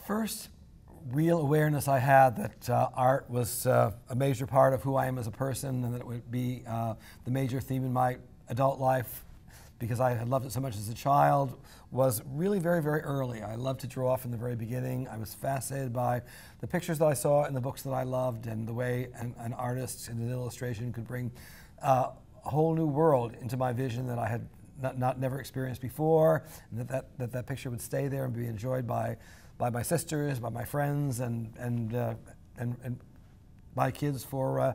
first real awareness I had that art was a major part of who I am as a person, and that it would be the major theme in my adult life, because I had loved it so much as a child, was really very, very early. I loved to draw from the very beginning. I was fascinated by the pictures that I saw in the books that I loved, and the way an artist in an illustration could bring a whole new world into my vision that I had never experienced before, and that picture would stay there and be enjoyed by my sisters, by my friends, and my kids for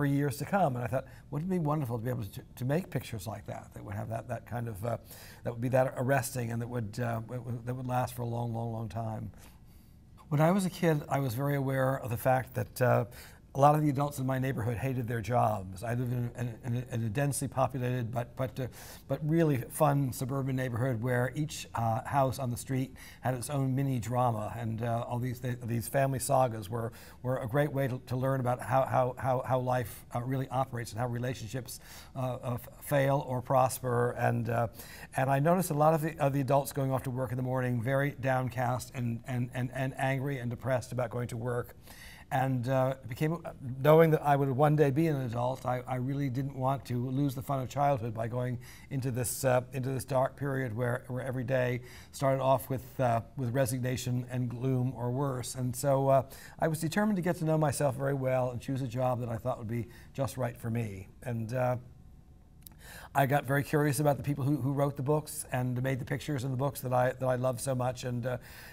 years to come. And I thought, wouldn't it be wonderful to be able to make pictures like that would have that kind of that would be that arresting, and that would last for a long, long, long time. When I was a kid, I was very aware of the fact that a lot of the adults in my neighborhood hated their jobs. I lived in a densely populated but really fun suburban neighborhood where each house on the street had its own mini drama, and all these family sagas were a great way to learn about how life really operates, and how relationships fail or prosper. And I noticed a lot of the adults going off to work in the morning very downcast and angry and depressed about going to work. And knowing that I would one day be an adult, I really didn't want to lose the fun of childhood by going into this dark period where every day started off with resignation and gloom, or worse. And so I was determined to get to know myself very well and choose a job that I thought would be just right for me. And I got very curious about the people who wrote the books and made the pictures in the books that I love so much, and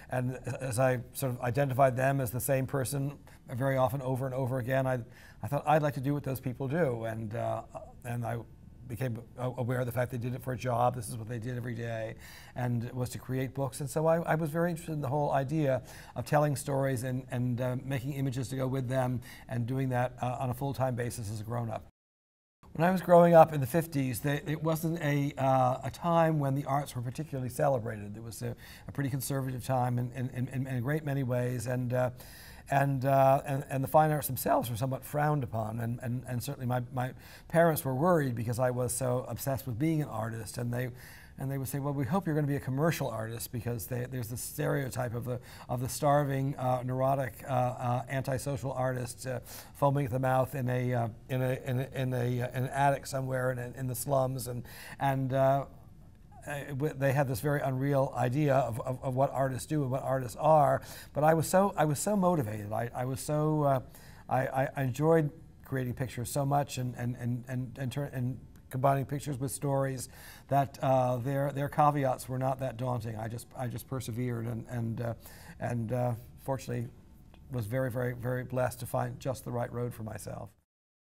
as I sort of identified them as the same person very often over and over again, I thought I'd like to do what those people do, and I became aware of the fact they did it for a job. This is what they did every day, and it was to create books. And so I was very interested in the whole idea of telling stories and making images to go with them, and doing that on a full-time basis as a grown-up. When I was growing up in the 50s, it wasn't a time when the arts were particularly celebrated. It was a pretty conservative time in a great many ways, and the fine arts themselves were somewhat frowned upon. And certainly my parents were worried because I was so obsessed with being an artist, and they would say, well, we hope you're going to be a commercial artist, because there's this stereotype of the starving, neurotic, antisocial artist foaming at the mouth in an attic somewhere in the slums, and they had this very unreal idea of what artists do and what artists are. But I was so motivated. I enjoyed creating pictures so much, and combining pictures with stories, that their caveats were not that daunting. I just persevered, and fortunately was very, very, very blessed to find just the right road for myself.